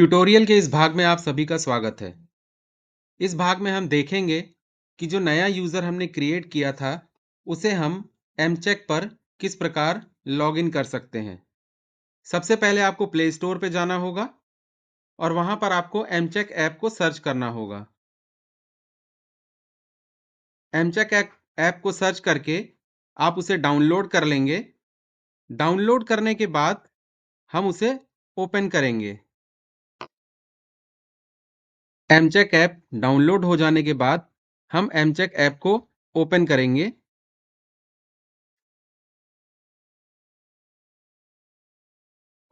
Tutorial के इस भाग में आप सभी का स्वागत है। इस भाग में हम देखेंगे कि जो नया यूज़र हमने क्रिएट किया था, उसे हम एमचेक पर किस प्रकार लॉगिन कर सकते हैं। सबसे पहले आपको प्ले स्टोर पे जाना होगा और वहाँ पर आपको एमचेक ऐप को सर्च करना होगा। एमचेक ऐप को सर्च करके आप उसे डाउनलोड कर लेंगे। डाउनलोड करने के बाद हम उसे ओपन करेंगे। एमचेक ऐप डाउनलोड हो जाने के बाद हम एमचेक ऐप को ओपन करेंगे।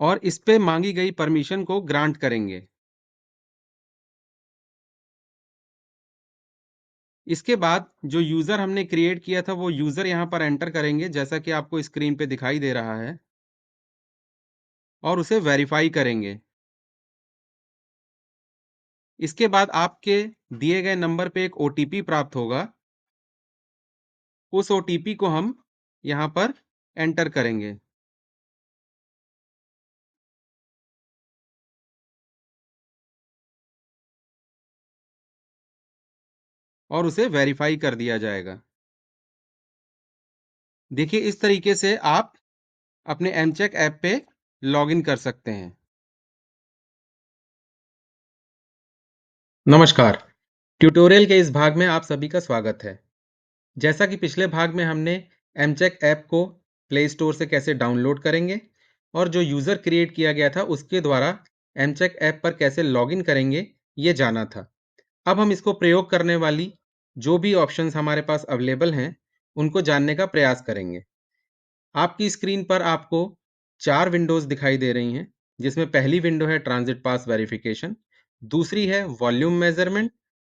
और इस पे मांगी गई परमिशन को ग्रांट करेंगे। इसके बाद जो यूज़र हमने क्रिएट किया था वो यूज़र यहाँ पर एंटर करेंगे जैसा कि आपको स्क्रीन पे दिखाई दे रहा है और उसे वेरीफाई करेंगे। इसके बाद आपके दिए गए नंबर पे एक ओटीपी प्राप्त होगा। उस ओटीपी को हम यहाँ पर एंटर करेंगे। और उसे वेरीफाई कर दिया जाएगा। देखिए इस तरीके से आप अपने एमचेक ऐप पे लॉगिन कर सकते हैं। नमस्कार, ट्यूटोरियल के इस भाग में आप सभी का स्वागत है। जैसा कि पिछले भाग में हमने एमचेक ऐप को प्ले स्टोर से कैसे डाउनलोड करेंगे और जो यूज़र क्रिएट किया गया था उसके द्वारा एमचेक ऐप पर कैसे लॉगिन करेंगे ये जाना था। अब हम इसको प्रयोग करने वाली जो भी ऑप्शंस हमारे पास अवेलेबल हैं उनको जानने का प्रयास करेंगे। आपकी स्क्रीन पर आपको 4 विंडोज़ दिखाई दे रही हैं, जिसमें पहली विंडो है ट्रांज़िट पास वेरिफिकेशन, दूसरी है वॉल्यूम मेज़रमेंट,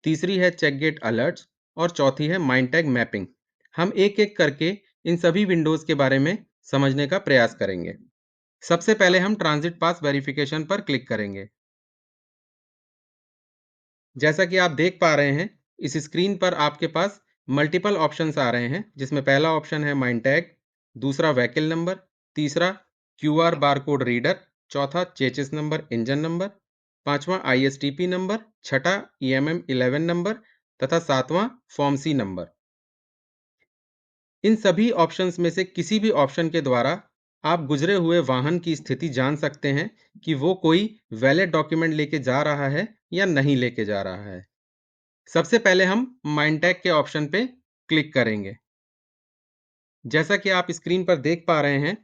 तीसरी है चेक गेट अलर्ट्स और चौथी है माइन टैग मैपिंग। हम एक-एक करके इन सभी विंडोज़ के बारे में समझने का प्रयास करेंगे। सबसे पहले हम ट्रांज़िट पास वेरिफिकेशन पर क्लिक करेंगे। जैसा कि आप देख पा रहे हैं, इस स्क्रीन पर आपके पास मल्टीपल ऑप्शंस आ रहे हैं, जिसमें पहला ऑप्शन है माइन टैग, दूसरा व्हीकल नंबर, तीसरा क्यूआर बारकोड रीडर, चौथा चेसिस नंबर, इंजन नंबर, पांचवा आईएसटीपी नंबर, छठा ईएमएम 11 नंबर तथा सातवां फॉर्म सी नंबर। इन सभी ऑप्शंस में से किसी भी ऑप्शन के द्वारा आप गुजरे हुए वाहन की स्थिति जान सकते हैं कि वो कोई वैलिड डॉक्यूमेंट लेके जा रहा है या नहीं लेके जा रहा है। सबसे पहले हम माइनटैग के ऑप्शन पे क्लिक करेंगे। जैसा कि आप स्क्रीन पर देख पा रहे हैं,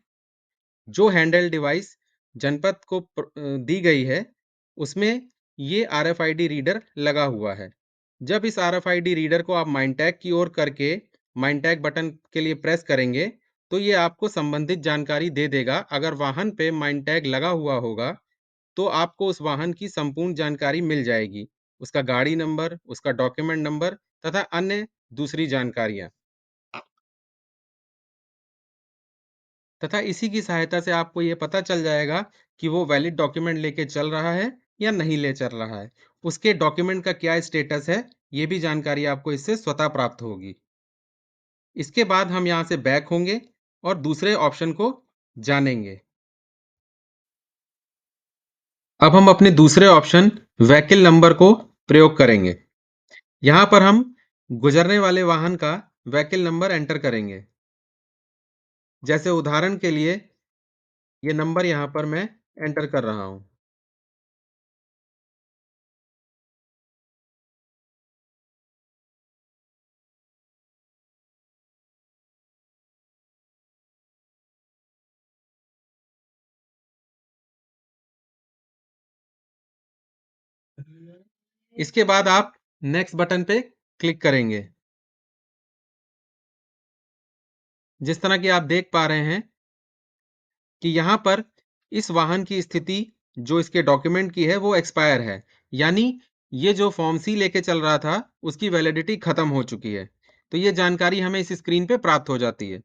जो हैंडल डिवाइस जनपद को दी गई है, उसमें ये आरएफआईडी रीडर लगा हुआ है। जब इस आरएफआईडी रीडर को आप माइनटैग की ओर करके माइनटैग बटन के लिए प्रेस करेंगे, तो ये आपको संबंधित जानकारी दे देगा। अगर वाहन पे माइनटैग लगा हुआ होगा, तो आपको उस वाहन की संपूर्ण जानकारी मिल जाएगी। उसका गाड़ी नंबर, उसका डॉक्यूमेंट नंबर तथा अन्य दूसरी जानकारियाँ। तथा इसी की सहायता से आपको ये पता चल जाएगा कि वो वैलिड डॉक्यूमेंट लेके चल रहा है या नहीं ले चल रहा है। उसके डॉक्यूमेंट का क्या स्टेटस है, ये भी जानकारी आपको इससे स्वतः प्राप्त होगी। इसके बाद हम यहाँ से बैक होंगे और दूसरे ऑप्शन को जानेंगे। अब हम अपने दूसरे ऑप्शन व्हीकल नंबर को प्रयोग करेंगे। यहाँ पर हम गुजरने वाले वाहन का व्हीकल नंबर एंटर करेंगे। जैसे उदाहरण के लिए ये नंबर यहाँ पर मैं एंटर कर रहा हूँ। इसके बाद आप नेक्स्ट बटन पे क्लिक करेंगे। जिस तरह की आप देख पा रहे हैं कि यहाँ पर इस वाहन की स्थिति जो इसके डॉक्यूमेंट की है वो एक्सपायर है। यानी ये जो फॉर्म सी लेके चल रहा था उसकी वैलिडिटी खत्म हो चुकी है। तो ये जानकारी हमें इस स्क्रीन पे प्राप्त हो जाती है।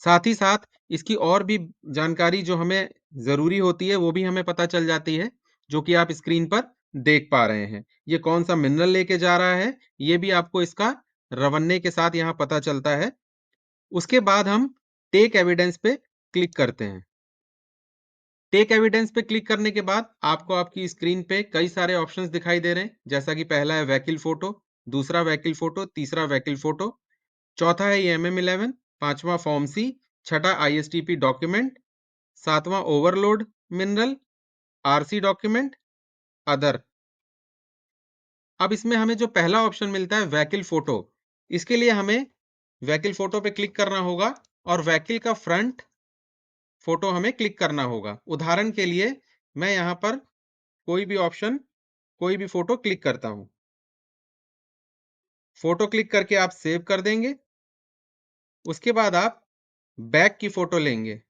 साथ ही साथ इसकी और भी जानकारी जो हमें ज़रूरी होती है वो भी हमें पता चल जाती है, जो कि आप स्क्रीन पर देख पा रहे हैं। ये कौन-सा मिनरल लेके जा रहा है, ये भी आपको इसका रवन्ने के साथ यहाँ पता चलता है। उसके बाद हम टेक एविडेंस पे क्लिक करते हैं। टेक एविडेंस पे क्लिक करने के बाद आपको आपकी स्क्रीन पे कई सारे ऑप्शंस दिखाई दे रहे हैं, जैसा कि पहला है व्हीकल फोटो, दूसरा व्हीकल फोटो, तीसरा व्हीकल फोटो, चौथा है ये MM11, पांचवा फॉर्म सी, छठा ISTP डॉक्यूमेंट, सातवां overload mineral, RC document, other. अब इसमें हमें जो पहला ऑप्शन मिलता है व्हीकल फोटो, इसके लिए हमें व्हीकल फोटो पे क्लिक करना होगा और व्हीकल का फ्रंट फोटो हमें क्लिक करना होगा। उदाहरण के लिए मैं यहाँ पर कोई भी ऑप्शन, कोई भी फोटो क्लिक करता हूँ। फोटो क्लिक करके आप सेव कर देंगे। उसके बाद आप बैक की फोटो लेंगे।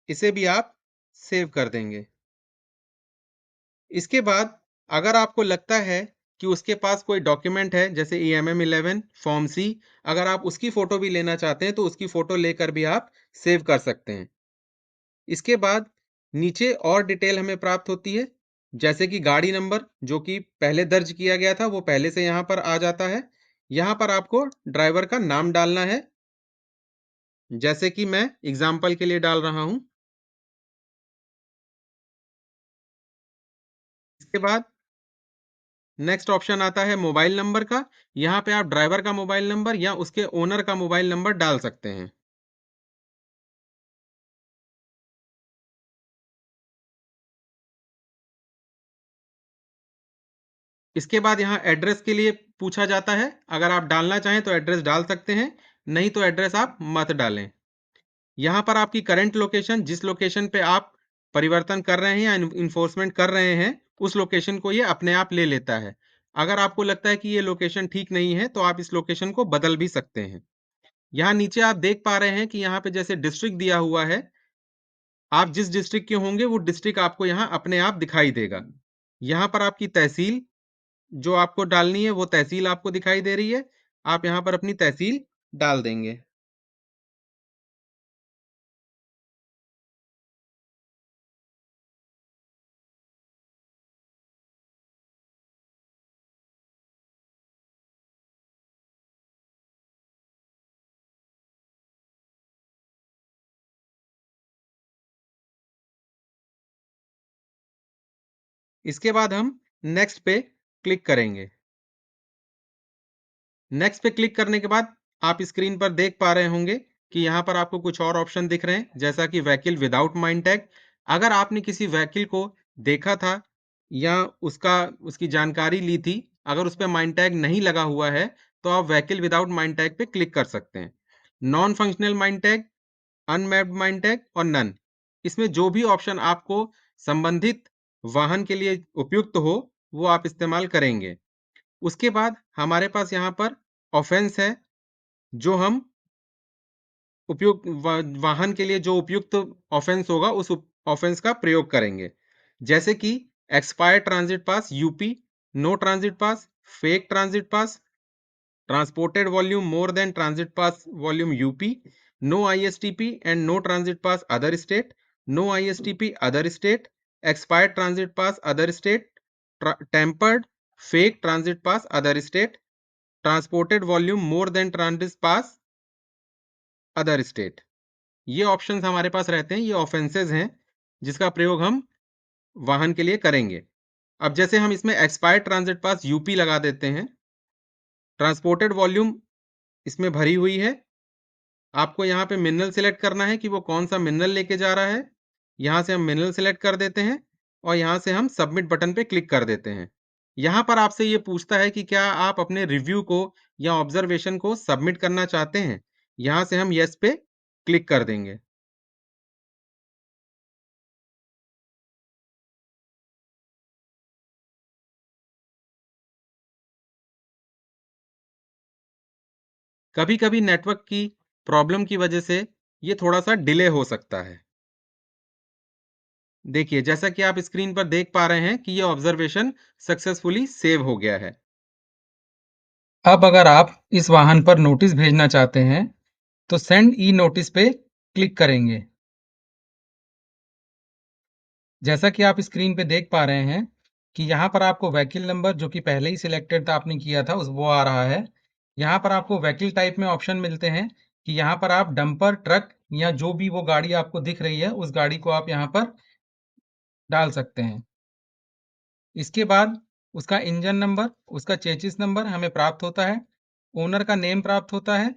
इसे भी आप सेव कर देंगे। इसके बाद अगर आपको लगता है कि उसके पास कोई डॉक्यूमेंट है, जैसे EMM11 फॉर्म सी, अगर आप उसकी फोटो भी लेना चाहते हैं तो उसकी फोटो लेकर भी आप सेव कर सकते हैं। इसके बाद नीचे और डिटेल हमें प्राप्त होती है, जैसे कि गाड़ी नंबर जो कि पहले दर्ज किया गया था वो पहले से यहाँ पर आ जाता है। यहाँ पर आपको ड्राइवर का नाम डालना है, जैसे कि मैं एग्जाम्पल के लिए डाल रहा हूँ। इसके बाद नेक्स्ट ऑप्शन आता है मोबाइल नंबर का। यहाँ पे आप ड्राइवर का मोबाइल नंबर या उसके ओनर का मोबाइल नंबर डाल सकते हैं। इसके बाद यहाँ एड्रेस के लिए पूछा जाता है। अगर आप डालना चाहें तो एड्रेस डाल सकते हैं, नहीं तो एड्रेस आप मत डालें। यहाँ पर आपकी करंट लोकेशन, जिस लोकेशन पे आप परिवर्तन कर रहे हैं या इन्फोर्समेंट कर रहे हैं, उस लोकेशन को ये अपने आप ले लेता है। अगर आपको लगता है कि ये लोकेशन ठीक नहीं है तो आप इस लोकेशन को बदल भी सकते हैं। यहाँ नीचे आप देख पा रहे हैं कि यहाँ पे जैसे डिस्ट्रिक्ट दिया हुआ है, आप जिस डिस्ट्रिक्ट के होंगे वो डिस्ट्रिक्ट आपको यहाँ अपने आप दिखाई देगा। यहाँ पर आपकी तहसील जो आपको डालनी है वो तहसील आपको दिखाई दे रही है। आप यहाँ पर अपनी तहसील डाल देंगे। इसके बाद हम नेक्स्ट पे क्लिक करेंगे। नेक्स्ट पे क्लिक करने के बाद आप स्क्रीन पर देख पा रहे होंगे कि यहाँ पर आपको कुछ और ऑप्शन दिख रहे हैं, जैसा कि व्हीकल विदाउट माइन टैग। अगर आपने किसी व्हीकल को देखा था या उसकी जानकारी ली थी, अगर उस पे माइन टैग नहीं लगा हुआ है तो आप व्हीकल विदाउट माइन टैग पे क्लिक कर सकते हैं। Non functional mine tag, unmapped mine tag और नन, इसमें जो भी ऑप्शन आपको संबंधित वाहन के लिए उपयुक्त हो वो आप इस्तेमाल करेंगे। उसके बाद हमारे पास यहाँ पर ऑफेंस है, जो हम उपयुक्त वाहन के लिए जो उपयुक्त ऑफेंस होगा उस ऑफेंस का प्रयोग करेंगे, जैसे कि expired transit pass UP, no transit pass, fake transit pass, transported volume more than transit pass volume UP, no ISTP and no transit pass other state, no ISTP other state, expired transit pass other state, tampered fake transit pass other state, transported volume more than transit pass other state. ये options हमारे पास रहते हैं, ये offences हैं जिसका प्रयोग हम वाहन के लिए करेंगे। अब जैसे हम इसमें एक्सपायर्ड ट्रांजिट पास यूपी लगा देते हैं, ट्रांसपोर्टेड वॉल्यूम इसमें भरी हुई है। आपको यहाँ पे मिनरल सेलेक्ट करना है कि वो कौन सा मिनरल लेके जा रहा है। यहाँ से हम मिनरल सेलेक्ट कर देते हैं और यहाँ से हम सबमिट बटन पे क्लिक कर देते हैं। यहाँ पर आपसे ये पूछता है कि क्या आप अपने रिव्यू को या ऑब्जर्वेशन को सबमिट करना चाहते हैं। यहाँ से हम यस पे क्लिक कर देंगे। कभी-कभी नेटवर्क की प्रॉब्लम की वजह से ये थोड़ा-सा डिले हो सकता है। देखिए, जैसा कि आप स्क्रीन पर देख पा रहे हैं कि ये ऑब्जर्वेशन सक्सेसफुली सेव हो गया है। अब अगर आप इस वाहन पर नोटिस भेजना चाहते हैं, तो सेंड ई नोटिस पे क्लिक करेंगे। जैसा कि आप स्क्रीन पे देख पा रहे हैं कि यहाँ पर आपको व्हीकल नंबर जो कि पहले ही सिलेक्टेड था आपने किया था उस वो आ रहा है। यहाँ पर आपको व्हीकल टाइप में ऑप्शन मिलते हैं कि यहाँ पर आप डंपर, ट्रक या जो भी वो गाड़ी आपको दिख रही है, उस गाड़ी को आप यहाँ पर डाल सकते हैं। इसके बाद उसका इंजन नंबर, उसका चेसिस नंबर हमें प्राप्त होता है, ओनर का नेम प्राप्त होता है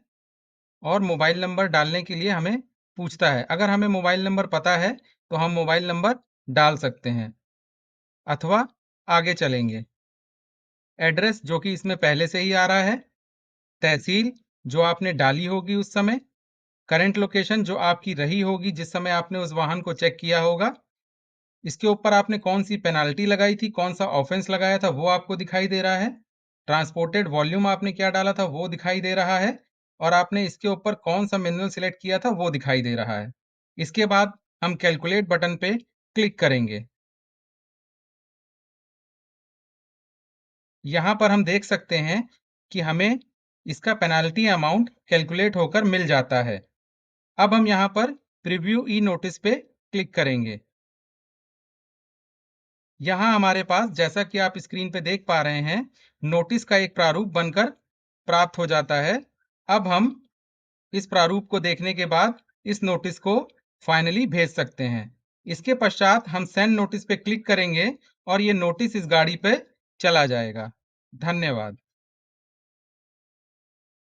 और मोबाइल नंबर डालने के लिए हमें पूछता है। अगर हमें मोबाइल नंबर पता है, तो हम मोबाइल नंबर डाल सकते हैं अथवा आगे चलेंगे। एड्रेस जो कि इसमें पहले से ही आ रहा है, तहसील जो आपने डाली होगी उस समय, करंट लोकेशन जो आपकी रही होगी जिस समय आपने उस वाहन को चेक किया होगा, इसके ऊपर आपने कौन-सी पेनल्टी लगाई थी, कौन-सा ऑफेंस लगाया था, वो आपको दिखाई दे रहा है। ट्रांसपोर्टेड वॉल्यूम आपने क्या डाला था, वो दिखाई दे रहा है और आपने इसके ऊपर कौन-सा मिनरल सेलेक्ट किया था, वो दिखाई दे रहा है। इसके बाद हम कैलकुलेट बटन पे क्लिक करेंगे। यहाँ पर हम देख सकते हैं कि हमें इसका पेनल्टी अमाउंट कैलकुलेट होकर मिल जाता है। अब हम यहाँ पर प्रीव्यू ई नोटिस पे क्लिक करेंगे। यहाँ हमारे पास जैसा कि आप स्क्रीन पे देख पा रहे हैं, नोटिस का एक प्रारूप बनकर प्राप्त हो जाता है। अब हम इस प्रारूप को देखने के बाद इस नोटिस को फाइनली भेज सकते हैं। इसके पश्चात हम सेंड नोटिस पे क्लिक करेंगे और ये नोटिस इस गाड़ी पे चला जाएगा। धन्यवाद।